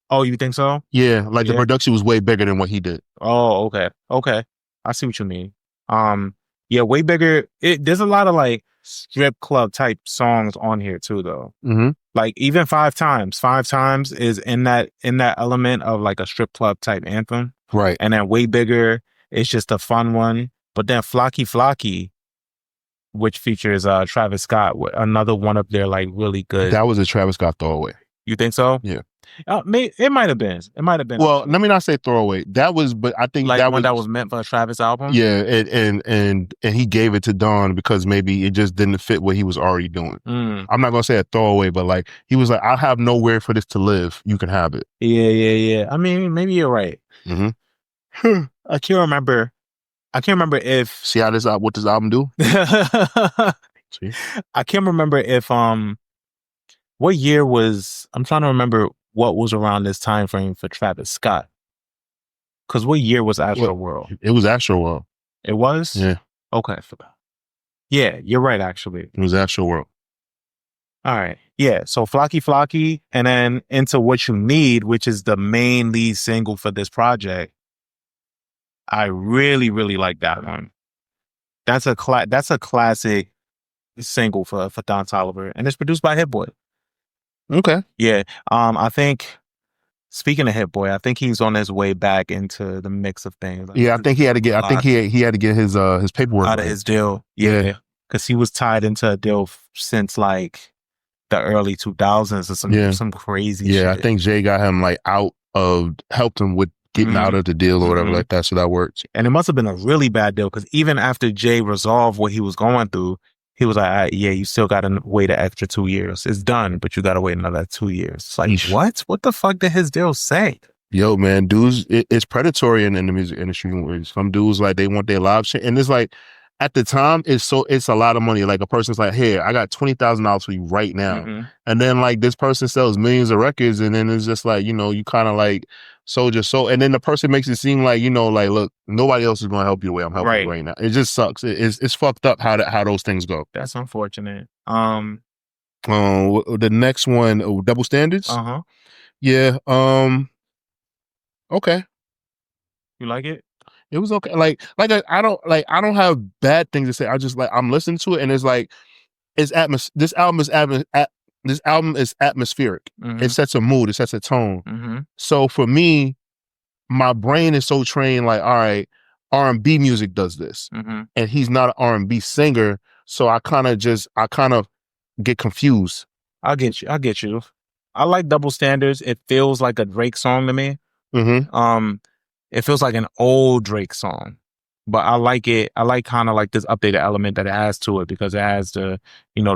Oh, you think so? Yeah, like the Yeah. production was way bigger than what he did. Oh, okay. Okay. I see what you mean. Yeah, way bigger. There's a lot of like strip club type songs on here too, though. Mm-hmm. Like even Five Times. Five Times is in that element of like a strip club type anthem. Right. And then way bigger, it's just a fun one. But then Flocky Flocky, which features Travis Scott, another one of their like really good. That was a Travis Scott throwaway. You think so? Yeah. It might have been. It might have been. Well, let me not say throwaway. That was, but I think like that one was that was meant for a Travis album. Yeah, and he gave it to Don because maybe it just didn't fit what he was already doing. I'm not gonna say a throwaway, but like he was like, I have nowhere for this to live. You can have it. Yeah. I mean, maybe you're right. Mm-hmm. I can't remember if See how what this album do? See? I can't remember if what year was. I'm trying to remember what was around this time frame for Travis Scott. Because what year was Astro World? It was Astro World. It was? Yeah. Okay. Yeah, you're right, actually. It was Astro World. All right. Yeah. So Flocky Flocky and then Into What You Need, which is the main lead single for this project. I really, really like that one. That's a classic single for Don Toliver. And it's produced by Hit Boy. Okay. Yeah. I think speaking of Hit Boy, I think he's on his way back into the mix of things. Yeah, I think he had to get he had to get his paperwork out of his deal. Yeah. Because he was tied into a deal since like the early 2000s or some crazy shit. Yeah, I think Jay got him like helped him with getting out of the deal or whatever like that. So that worked. And it must have been a really bad deal because even after Jay resolved what he was going through, he was like, yeah, you still got to wait an extra 2 years. It's done, but you got to wait another 2 years. It's like, what? What the fuck did his deal say? Yo, man, dudes, it's predatory in the music industry. Some dudes, like, they want their lives changed. And it's like, at the time, it's a lot of money. Like, a person's like, here, I got $20,000 for you right now. And then, like, this person sells millions of records, and then it's just like, you kind of like sold your soul. And then the person makes it seem like, like, look, nobody else is going to help you the way I'm helping you right now. It just sucks. It's fucked up how those things go. That's unfortunate. The next one, Double Standards. Yeah. Okay. You like it? It was okay. I don't have bad things to say. I just I'm listening to it and it's like this album is atmospheric. It sets a mood, it sets a tone. So for me, my brain is so trained like, all right, R&B music does this. And he's not an R&B singer, so I kind of get confused. I get you. I like Double Standards. It feels like a Drake song to me. It feels like an old Drake song, but I like it. I like kind of like this updated element that it has to it because it has the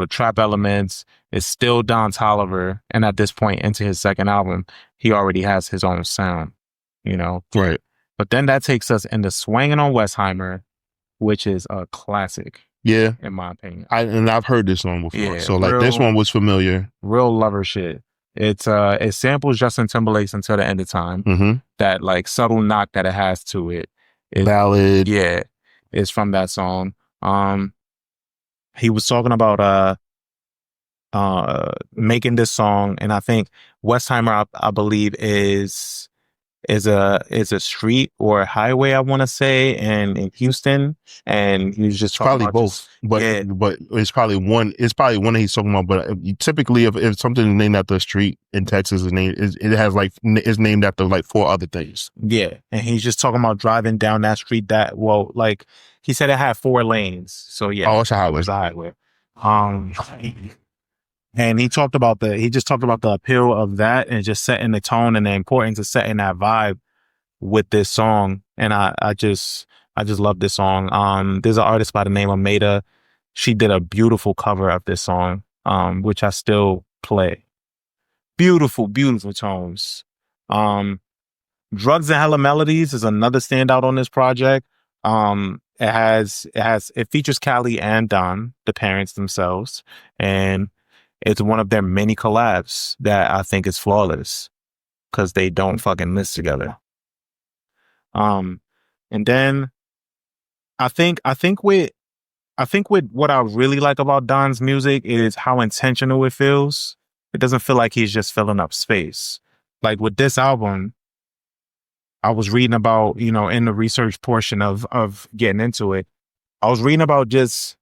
trap elements. It's still Don Toliver, and at this point into his second album, he already has his own sound, Right. But then that takes us into Swangin' on Westheimer, which is a classic. Yeah, in my opinion. I've heard this song before, Yeah, so like this one was familiar. Real lover shit. It samples Justin Timberlake's Until the End of Time. That like subtle knock that it has to it. Ballad. Yeah, it's from that song. He was talking about making this song, and I think Westheimer, I believe, is a street or a highway, I want to say, and in Houston, and he was just probably both, but it's probably one. It's probably one that he's talking about. But typically, if something is named after a street in Texas, it has like is named after like 4 other things. Yeah, and he's just talking about driving down that street. Like he said, it had 4 lanes. So yeah, it's a highway. It's a highway. And he just talked about the appeal of that and just setting the tone and the importance of setting that vibe with this song. And I just love this song. There's an artist by the name of Maida. She did a beautiful cover of this song, which I still play. Beautiful, beautiful tones. Drugs and Hella Melodies is another standout on this project. It features Callie and Don, the parents themselves, and it's one of their many collabs that I think is flawless because they don't fucking miss together. And then I think with what I really like about Don's music is how intentional it feels. It doesn't feel like he's just filling up space. like with this album, I was reading about, you know, in the research portion of getting into it, I was reading about just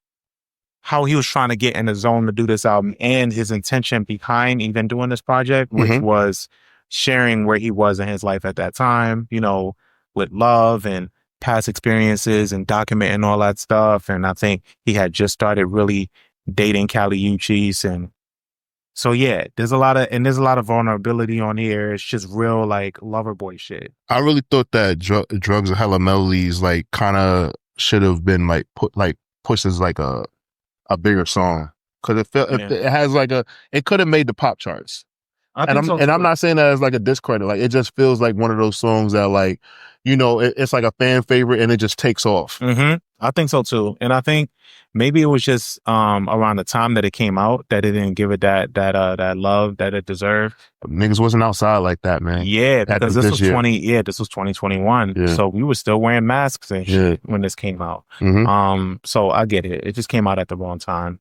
how he was trying to get in the zone to do this album and his intention behind even doing this project, which was sharing where he was in his life at that time, you know, with love and past experiences and documenting all that stuff. And I think he had just started really dating Kali Uchis. And so, yeah, there's a lot of vulnerability on here. It's just real like lover boy shit. I really thought that Drugs of Hella Melodies like kind of should have been like pushed as like a bigger song, because it has like it could have made the pop charts. I'm not saying that as like a discredit. Like, it just feels like one of those songs that, like, you know, it's like a fan favorite and it just takes off. I think so too. And I think maybe it was just around the time that it came out that it didn't give it that love that it deserved. Niggas wasn't outside like that, man. Yeah, because this was 2021. Yeah. So we were still wearing masks and shit when this came out. So I get it. It just came out at the wrong time.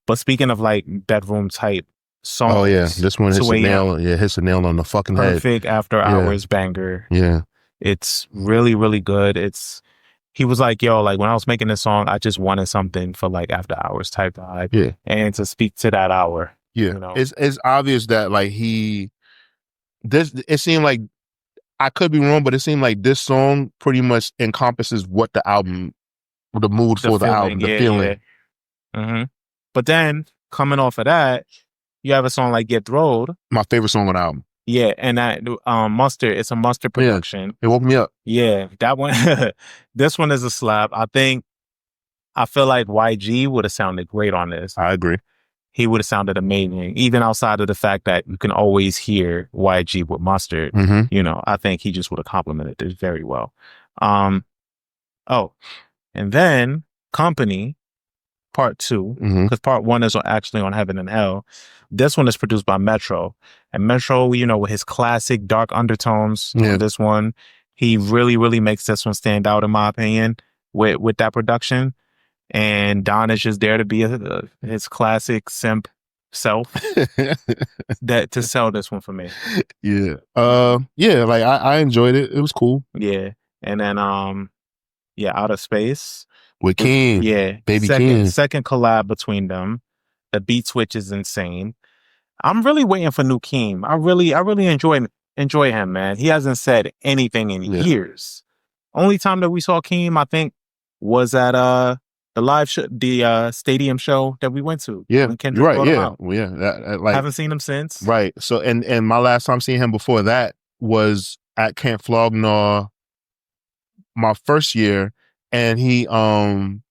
But speaking of like bedroom type songs. Oh yeah, this one hits a nail on the fucking head. Perfect after hours banger. Yeah. It's really, really good. He was like, yo, like when I was making this song, I just wanted something for like after hours type vibe. Yeah. And to speak to that hour. Yeah. You know? It's obvious that like it seemed like, I could be wrong, but it seemed like this song pretty much encompasses what the album, the mood for the album, the feeling. Yeah. But then coming off of that, you have a song like Get Throwed. My favorite song on the album. Yeah, and that Mustard, it's a Mustard production. Yeah, it woke me up. Yeah, that one. This one is a slap. I feel like YG would have sounded great on this. I agree. He would have sounded amazing, even outside of the fact that you can always hear YG with Mustard. You know, I think he just would have complimented this very well. And then Company Part 2, because Part 1 is actually on Heaven and Hell. This one is produced by Metro. And Metro, you know, with his classic dark undertones, this one, he really, really makes this one stand out, in my opinion, with that production. And Don is just there to be his classic simp self to sell this one for me. Yeah. Like I enjoyed it. It was cool. Yeah. And then Out of Space. With King. Yeah. Baby King. Second collab between them. The beat switch is insane. I'm really waiting for new Keem. I really enjoy him, man. He hasn't said anything in years. Only time that we saw Keem, I think, was at the live show, the stadium show that we went to. Yeah, when Kendrick right. brought him Yeah, out. well, yeah. Like, haven't seen him since. Right. So, and my last time seeing him before that was at Camp Flognaw, my first year, and he and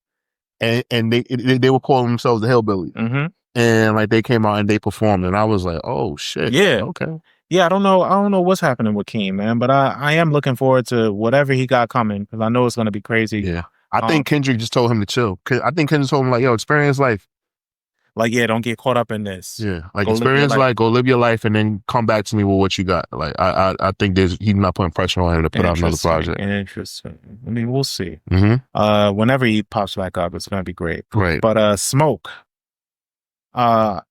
they were calling themselves the Hillbillies, and like they came out and they performed, and I was like, oh shit, yeah, okay. Yeah, I don't know what's happening with Keem, man, but I am looking forward to whatever he got coming, because I know it's going to be crazy. Yeah. I think Kendrick just told him to chill. I think Kendrick told him, like, yo, experience life. Like, yeah, don't get caught up in this. Yeah, like, experience life, go live your life, and then come back to me with what you got. Like, I think he's not putting pressure on him to put out another project. Interesting. I mean, we'll see. Whenever he pops back up, it's going to be great. Right. But Smoke, I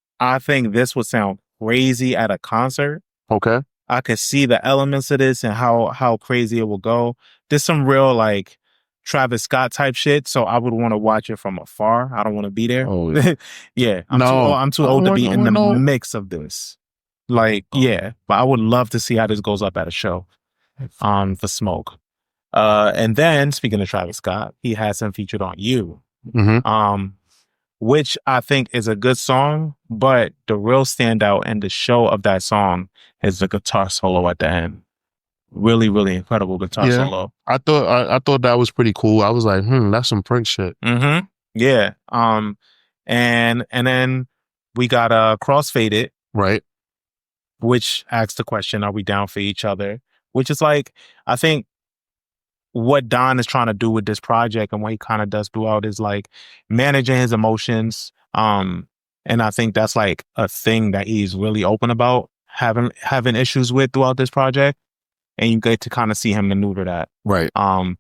think this would sound crazy at a concert. Okay. I could see the elements of this and how crazy it will go. There's some real, like, Travis Scott type shit, so I would want to watch it from afar. I don't want to be there. Oh, yeah. Yeah, I'm too old to be in the mix of this. Like, yeah, but I would love to see how this goes up at a show for Smoke. And then, speaking of Travis Scott, he has him featured on You, which I think is a good song, but the real standout and the show of that song is the guitar solo at the end. Really, really incredible guitar solo. I thought that was pretty cool. I was like, that's some Prince shit. Yeah. And then we got Crossfaded. Right. Which asks the question, are we down for each other? Which is like, I think what Don is trying to do with this project and what he kind of does throughout is like managing his emotions. And I think that's like a thing that he's really open about having issues with throughout this project. And you get to kind of see him maneuver that. Right. And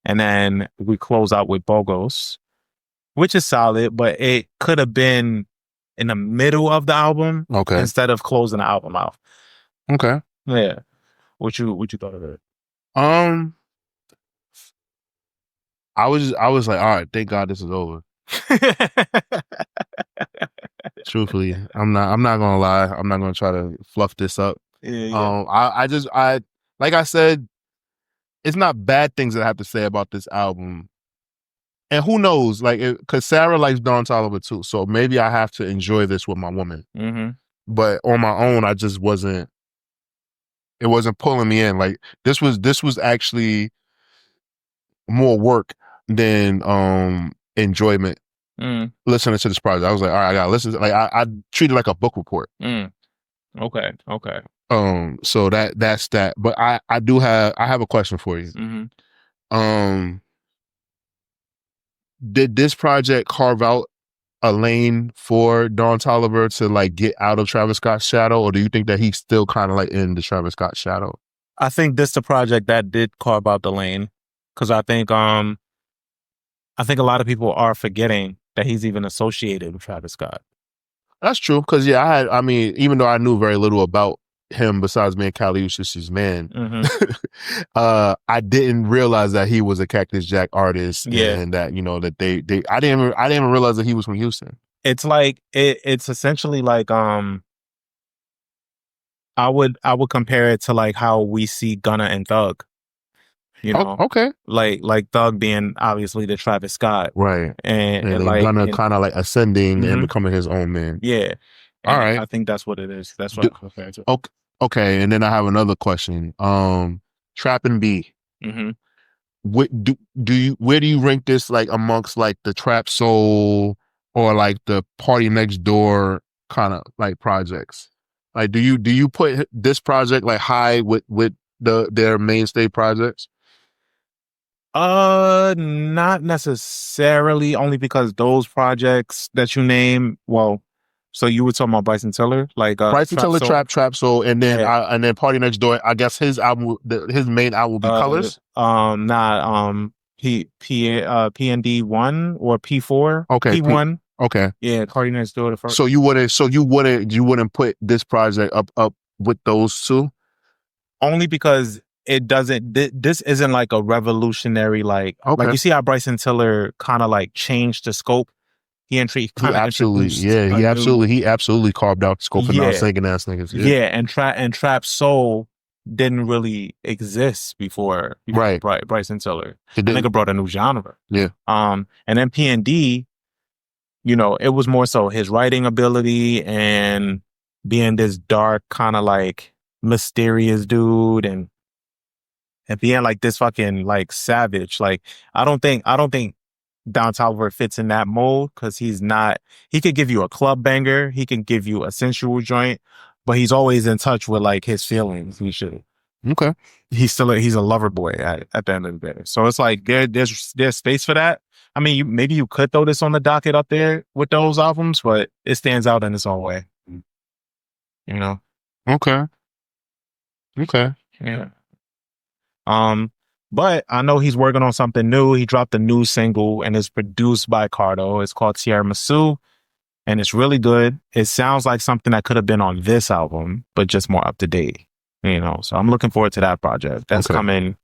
then we close out with Bogos, which is solid, but it could have been in the middle of the album instead of closing the album out. Okay. Yeah. What you thought of it? I was like, all right, thank God this is over. Truthfully, I'm not gonna lie. I'm not gonna try to fluff this up. Yeah. I like I said, it's not bad things that I have to say about this album. And who knows, like, because Sarah likes Don Toliver too, so maybe I have to enjoy this with my woman. Mm-hmm. But on my own, I just wasn't. It wasn't pulling me in. Like this was actually more work than enjoyment. Listening to this project, I was like, all right, I gotta listen. Like I treat it like a book report. Okay. So that's that. But I have a question for you. Mm-hmm. Did this project carve out a lane for Don Toliver to like get out of Travis Scott's shadow, or do you think that he's still kind of like in the Travis Scott shadow? I think this the project that did carve out the lane, because I think a lot of people are forgetting that he's even associated with Travis Scott. That's true, because I mean, even though I knew very little about him besides being Kali Uchis's man, I didn't realize that he was a Cactus Jack artist, and that that they I didn't even realize that he was from Houston. It's like it's essentially like I would compare it to like how we see Gunna and Thug. Okay. Like Thug being obviously the Travis Scott, right, and like Gunna kind of like ascending and becoming his own man. Yeah. All right. I think that's what it is. That's what I compare it to. Okay, and then I have another question. Trappin' B. Where do you rank this like amongst like the Trap Soul or like the Party Next Door kind of like projects? Like do you put this project like high with their mainstay projects? Not necessarily, only because those projects that you name, well, so you were talking about Bryson Tiller, like Bryson Tiller, Trap Soul, and then Party Next Door. I guess his album, his main album will be Colors. PND 1 or P4. Okay, P1. Okay. Yeah, Party Next Door. The first. So you wouldn't put this project up with those two? Only because it doesn't. This isn't like a revolutionary like you see how Bryson Tiller kind of like changed the scope. He absolutely carved out the scope for non-singing ass niggas. Yeah, and Trap Soul didn't really exist before Bryson Tiller. The nigga brought a new genre. Yeah. And then P&D, it was more so his writing ability and being this dark kind of like mysterious dude and being like this fucking like savage. Like I don't think Don Toliver fits in that mold because he could give you a club banger, he can give you a sensual joint, but he's always in touch with like his feelings. Okay. He's a lover boy at the end of the day. So it's like there's space for that. I mean, maybe you could throw this on the docket up there with those albums, but it stands out in its own way. Okay. Yeah. But I know he's working on something new. He dropped a new single and it's produced by Cardo. It's called Tiramisu and it's really good. It sounds like something that could have been on this album, but just more up to date, So I'm looking forward to that project. That's coming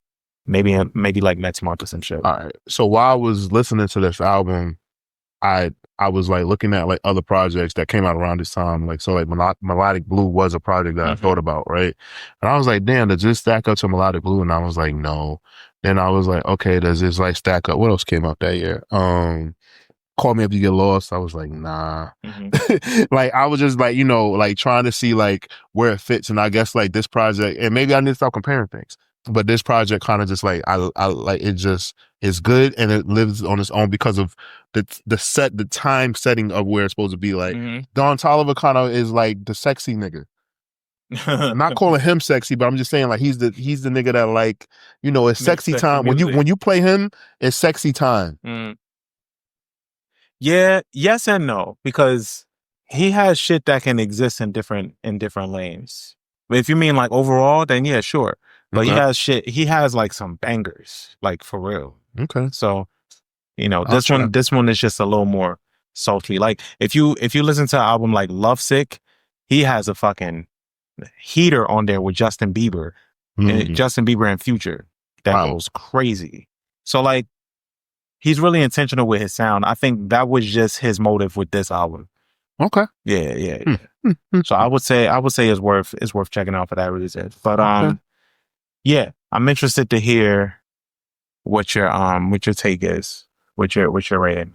maybe like next month or some shit. All right. So while I was listening to this album, I was like looking at like other projects that came out around this time. Like, so like Melodic Blue was a project that I thought about, right? And I was like, damn, does this stack up to Melodic Blue? And I was like, no. Then I was like, okay, does this like stack up? What else came out that year? Call Me If You Get Lost. I was like, nah. Like I was just like, like trying to see like where it fits. And I guess like this project, and maybe I need to stop comparing things. But this project kind of just like I like it just is good and it lives on its own because of the time setting of where it's supposed to be. Like Don Toliver kind of is like the sexy nigga. I'm not calling him sexy, but I'm just saying like he's the nigga that like it's sexy time when you play him. It's sexy time. Yeah, yes and no, because he has shit that can exist in different lanes. But if you mean like overall, then yeah, sure. But he has like some bangers, like for real. Okay. So, this one is just a little more sultry. Like if you listen to an album like Lovesick, he has a fucking heater on there with Justin Bieber. And Justin Bieber and Future. That goes crazy. So like, he's really intentional with his sound. I think that was just his motive with this album. Okay. Yeah. So I would say it's worth checking out for that reason. But yeah, I'm interested to hear what your take is, what your rating.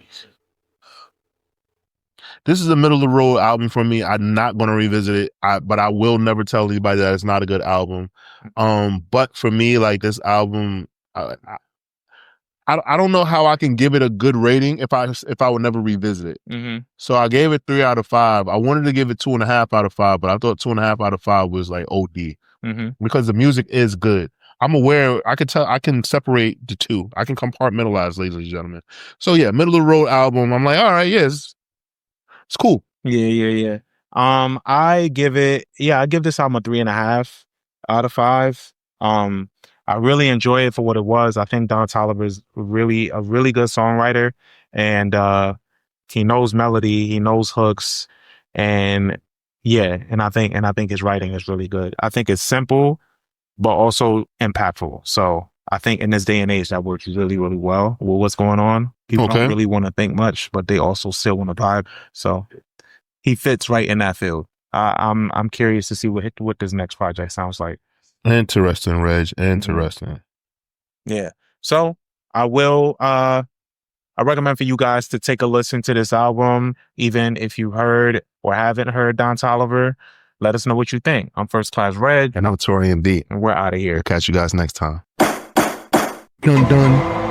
This is a middle of the road album for me. I'm not going to revisit it, but I will never tell anybody that it's not a good album. But for me, like this album, I don't know how I can give it a good rating if I would never revisit it. So I gave it 3 out of 5. I wanted to give it 2.5 out of 5, but I thought 2.5 out of 5 was like OD because the music is good. I'm aware. I can separate the two. I can compartmentalize, ladies and gentlemen. So yeah, middle of the road album. I'm like, all right, yes. It's cool. Yeah. I give this album a 3.5 out of 5. I really enjoy it for what it was. I think Don Toliver is a really good songwriter, and he knows melody, he knows hooks, and I think his writing is really good. I think it's simple, but also impactful. So I think in this day and age that works really, really well with what's going on. People don't really want to think much, but they also still want to vibe. So he fits right in that field. I'm curious to see what this next project sounds like. Interesting, Reg. Interesting. Yeah. So I recommend for you guys to take a listen to this album, even if you heard or haven't heard Don Toliver. Let us know what you think. I'm First Class Reg. And I'm Taurian B. And we're out of here. Catch you guys next time. Dun dun.